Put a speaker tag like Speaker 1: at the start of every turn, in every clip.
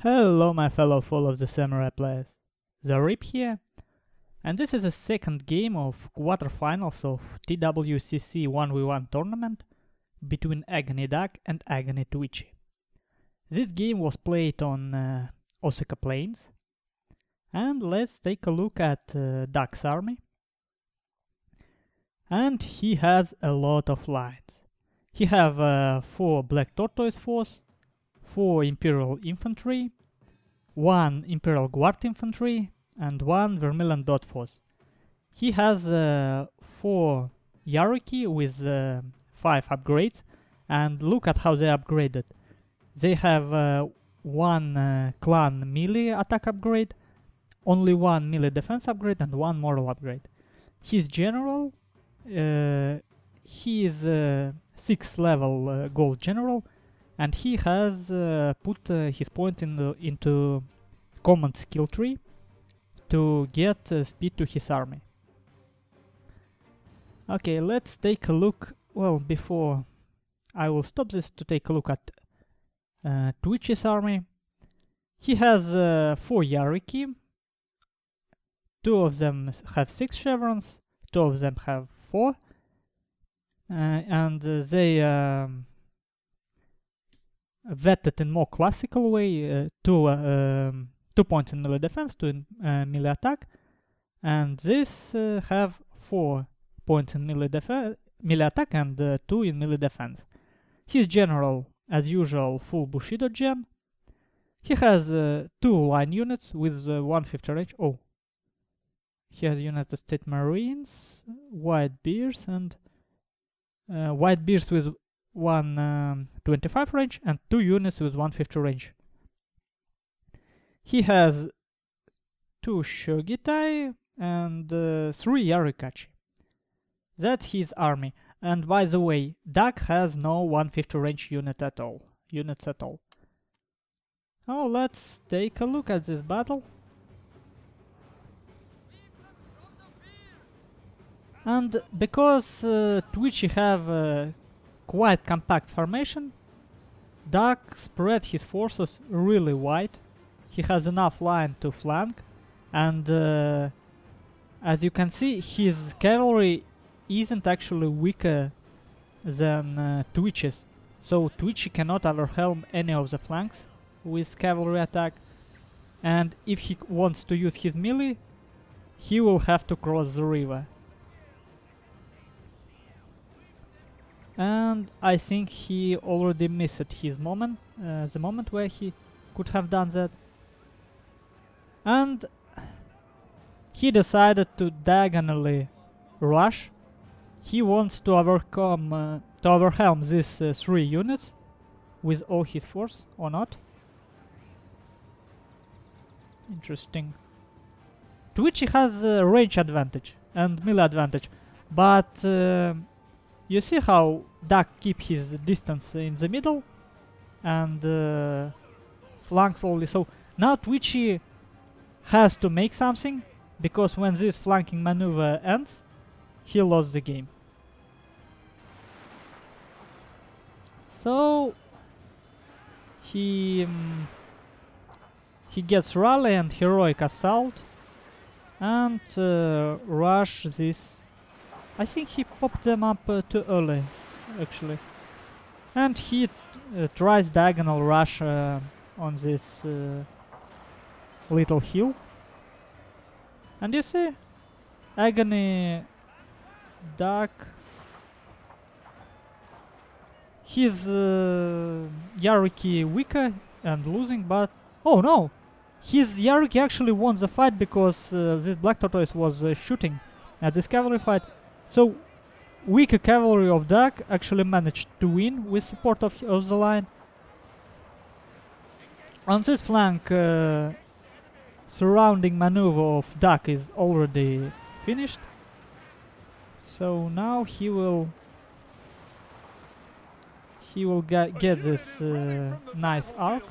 Speaker 1: Hello my fellow Fall of the Samurai players, the Rip here, and this is the second game of quarterfinals of TWCC 1v1 tournament between Agony Duck and Agony Twitchy. This game was played on Osaka plains, and let's take a look at Duck's army. And he has a lot of lines. He have 4 Black Tortoise Force, 4 Imperial Infantry, 1 Imperial Guard Infantry, and 1 Vermilion Dot Force. He has 4 Yaruki with 5 upgrades, and look at how they upgraded. They have 1 clan melee attack upgrade, only 1 melee defense upgrade, and 1 moral upgrade. His general, he is 6th level gold general, and he has put his point into common skill tree to get speed to his army. Okay, let's take a look. Well, before I will stop this to take a look at Twitchy's army. He has 4 Yaruki. 2 of them have 6 chevrons, 2 of them have 4. And they vetted in more classical way, 2 points in melee defense, 2 in melee attack, and this have 4 points in melee attack and 2 in melee defense. His general, as usual, full Bushido gem. He has 2 line units with 150 range. Oh, he has United States Marines, White Bears, and White Bears with 125 range and 2 units with 150 range. He has 2 Shogitai and 3 Yarikachi. That's his army. And by the way, Duck has no 150 range units at all. Oh, let's take a look at this battle. And because Twitchy have quite compact formation, Duck spread his forces really wide. He has enough line to flank, and as you can see, his cavalry isn't actually weaker than Twitchy's, so Twitchy cannot overwhelm any of the flanks with cavalry attack, and if he wants to use his melee, he will have to cross the river. And I think he already missed his moment, the moment where he could have done that. And he decided to diagonally rush. He wants to overwhelm these 3 units with all his force, or not? Interesting. Twitchy has range advantage and melee advantage, but you see how Duck keep his distance in the middle and flank slowly. So now Twitchy has to make something, because when this flanking maneuver ends, he lost the game. So he gets rally and heroic assault and rush this. I think he popped them up too early, actually. And he tries diagonal rush on this little hill. And you see, Agony Duck, his Yaruki weaker and losing, but oh no! His Yaruki actually won the fight because this Black Tortoise was shooting at this cavalry fight. So, weaker cavalry of Duck actually managed to win with support of the line. On this flank, surrounding maneuver of Duck is already finished. So now he will get this nice arc.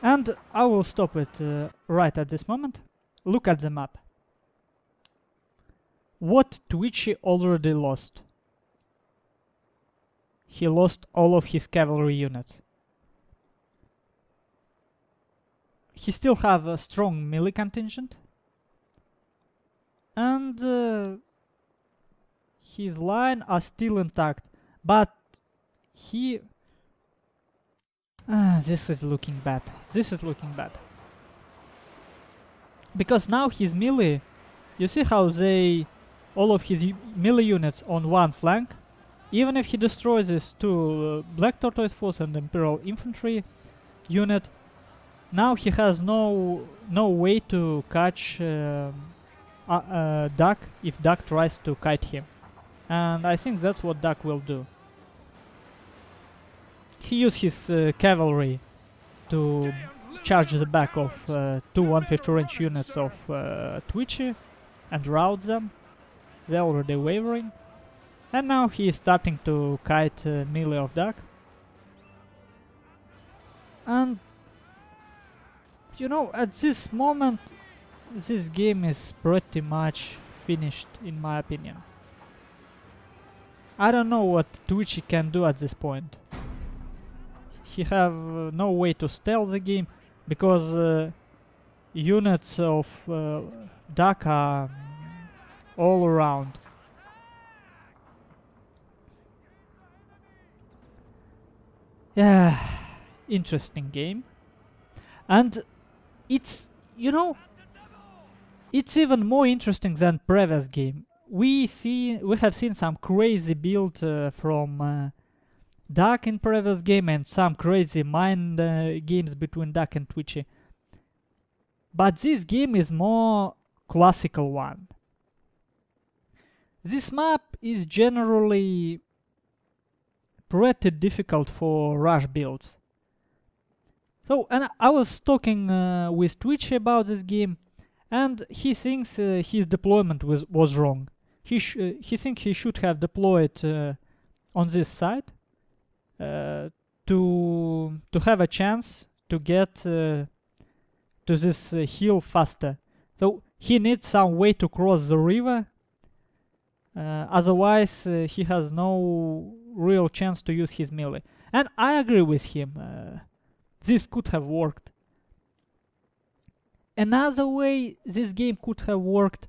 Speaker 1: And I will stop it right at this moment. Look at the map. What Twitchy already lost? he lost all of his cavalry units. He still have a strong melee contingent, and his line are still intact, but he... this is looking bad. This is looking bad. Because now his melee, you see how all of his melee units on one flank, even if he destroys his two Black Tortoise Force and Imperial Infantry unit, now he has no way to catch Duck if Duck tries to kite him. And I think that's what Duck will do. He used his cavalry to charge the back of two 150 range units of Twitchy and rout them. They're already wavering. And now he is starting to kite melee of Duck. And you know, at this moment, this game is pretty much finished, in my opinion. I don't know what Twitchy can do at this point. He have no way to steal the game, because units of Duck are all around. Yeah, interesting game. And it's, you know, it's even more interesting than previous game. We have seen some crazy build from Duck in previous game and some crazy mind games between Duck and Twitchy. But this game is more classical one. This map is generally pretty difficult for rush builds. So, and I was talking with Twitchy about this game, and he thinks his deployment was wrong. He thinks he should have deployed on this side to have a chance to get to this hill faster. So he needs some way to cross the river. Otherwise, he has no real chance to use his melee. And I agree with him. This could have worked. Another way this game could have worked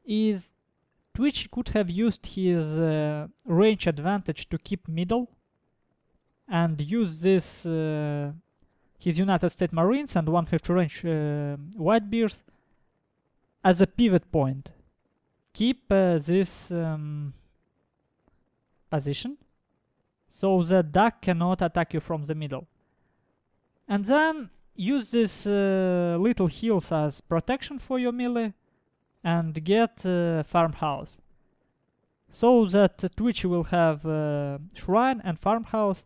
Speaker 1: is Twitch could have used his range advantage to keep middle and use this his United States Marines and 150 range Whitebeards as a pivot point. Keep this position so that Duck cannot attack you from the middle. And then use this little hills as protection for your melee and get farmhouse. So that Twitch will have shrine and farmhouse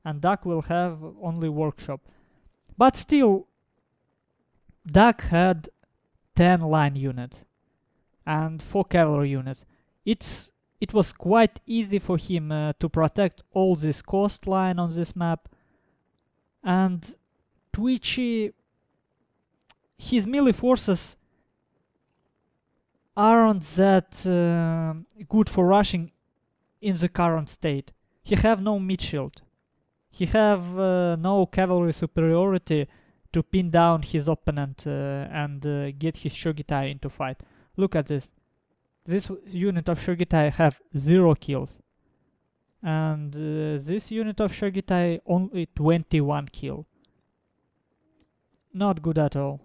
Speaker 1: and Duck will have only workshop. But still, Duck had 10 line units and 4 cavalry units. It was quite easy for him to protect all this coastline on this map. And Twitchy, his melee forces aren't that good for rushing in the current state. He have no mid shield. He have no cavalry superiority to pin down his opponent and get his Shogitai into fight. Look at this. This unit of Shogitai have 0 kills. And this unit of Shogitai only 21 kill. Not good at all.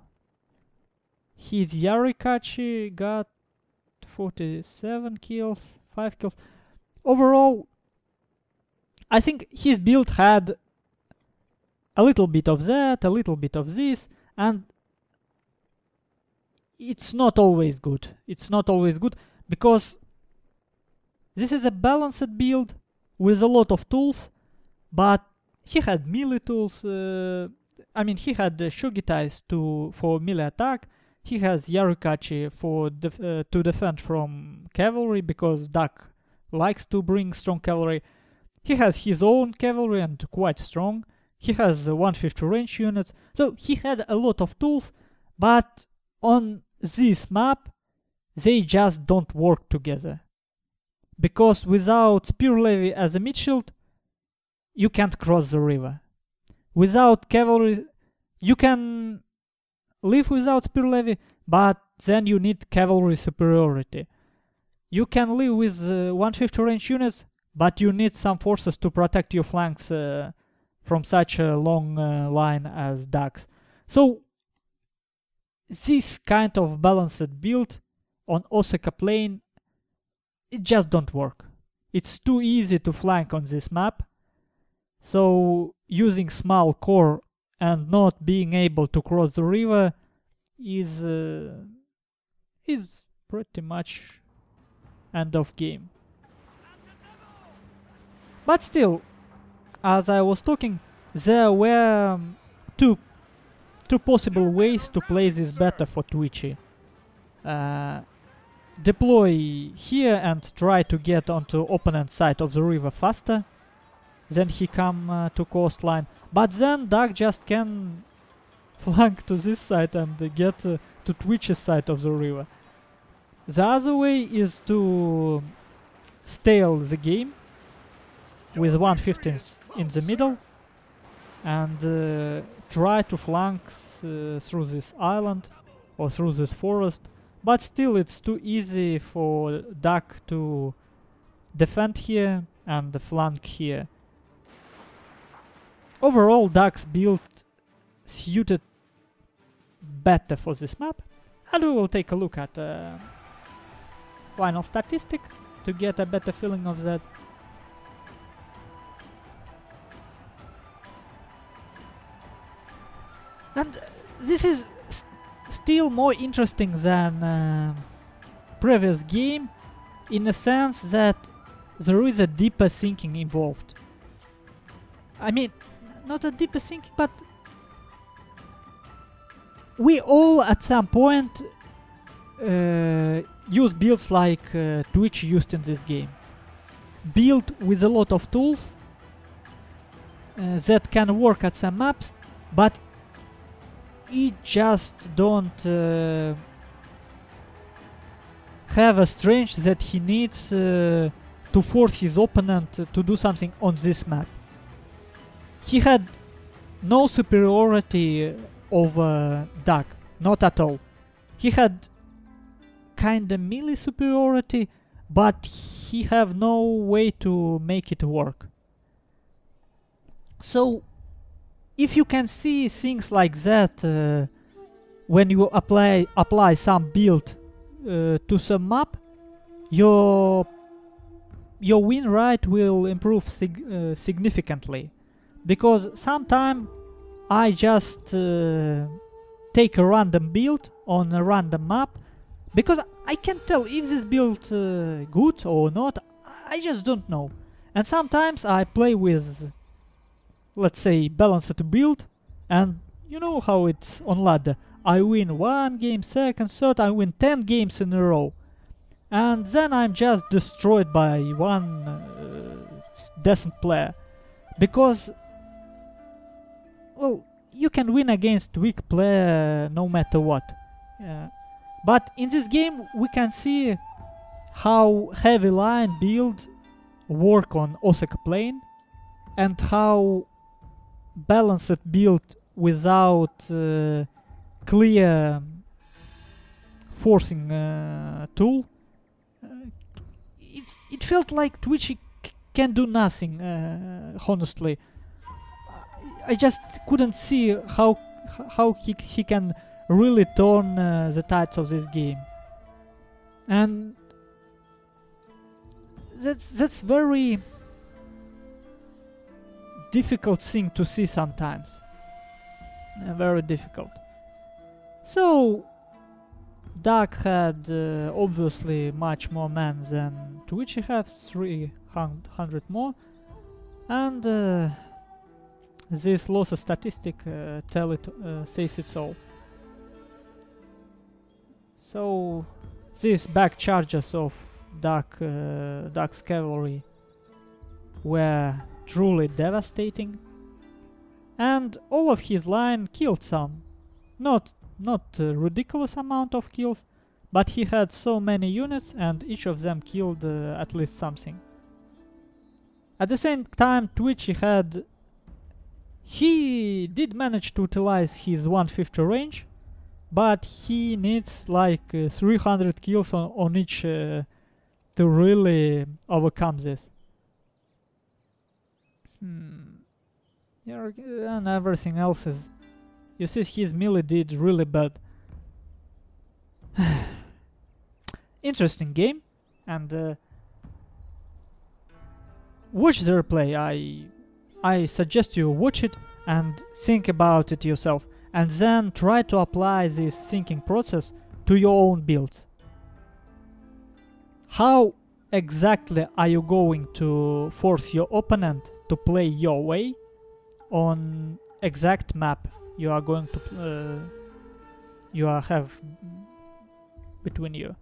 Speaker 1: His Yarikachi got 47 kills, 5 kills. Overall, I think his build had a little bit of that, a little bit of this, and it's not always good. It's not always good because this is a balanced build with a lot of tools, but he had melee tools. He had Shogitais for melee attack. He has Yarikachi to defend from cavalry because Duck likes to bring strong cavalry. He has his own cavalry and quite strong. He has 150 range units. So he had a lot of tools, but on this map, they just don't work together. Because without Spear Levy as a mid shield, you can't cross the river. Without cavalry, you can live without spear levy, but then you need cavalry superiority. You can live with 150 range units, but you need some forces to protect your flanks from such a long line as Ducks. So this kind of balanced build on Osaka plain, it just don't work. It's too easy to flank on this map. So using small core and not being able to cross the river is pretty much end of game. But still, as I was talking, there were two possible ways to play this better for Twitchy. Deploy here and try to get onto opponent's side of the river faster. Then he come to coastline. But then Duck just can flank to this side and get to Twitch's side of the river. The other way is to stale the game with 1/15 in the middle and try to flank through this island or through this forest. But still it's too easy for Duck to defend here and flank here. Overall, Duck's build suited better for this map, and we will take a look at final statistic to get a better feeling of that. And this is still more interesting than previous game, in a sense that there is a deeper thinking involved. I mean, not a deeper thinking, but we all at some point use builds like Twitch used in this game. Build with a lot of tools that can work at some maps, but it just don't have a strength that he needs to force his opponent to do something on this map. He had no superiority over Duck, not at all. He had kinda melee superiority, but he have no way to make it work. So if you can see things like that when you apply some build to some map, your win rate will improve significantly. Because sometimes I just take a random build on a random map, because I can't tell if this build good or not. I just don't know. And sometimes I play with, let's say, balanced build, and you know how it's on ladder. I win 1 game, second, third, I win 10 games in a row. And then I'm just destroyed by one decent player. Because, well, you can win against weak player no matter what. But in this game we can see how heavy line build work on Osaka plain, and how balanced build without clear forcing tool. It felt like Twitchy can do nothing, honestly. I just couldn't see how he can really turn the tides of this game. And that's very difficult thing to see sometimes. Very difficult. So Duck had obviously much more men than Twitchy has, 300 more, and this loss statistic says it all. So these back charges of Duck's cavalry were truly devastating, and all of his line killed some. Not a ridiculous amount of kills, but he had so many units and each of them killed at least something. At the same time, Twitchy he did manage to utilize his 150 range, but he needs like 300 kills on each to really overcome this. Yeah, and everything else is... You see, his melee did really bad. Interesting game, and watch the replay. I suggest you watch it and think about it yourself, and then try to apply this thinking process to your own build. How exactly are you going to force your opponent to play your way on exact map you are going to have between you?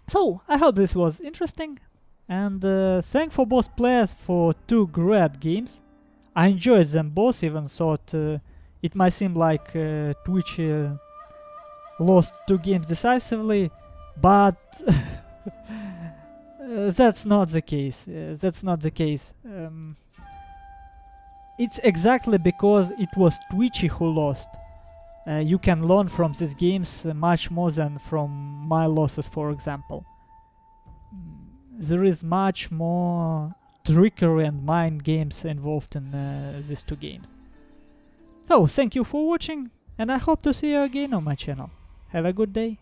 Speaker 1: So I hope this was interesting, and thank for both players for 2 great games. I enjoyed them both, even thought it might seem like Twitch lost 2 games decisively, but that's not the case. That's not the case. It's exactly because it was Twitchy who lost. You can learn from these games much more than from my losses, for example. There is much more trickery and mind games involved in these 2 games. So, thank you for watching, and I hope to see you again on my channel. Have a good day.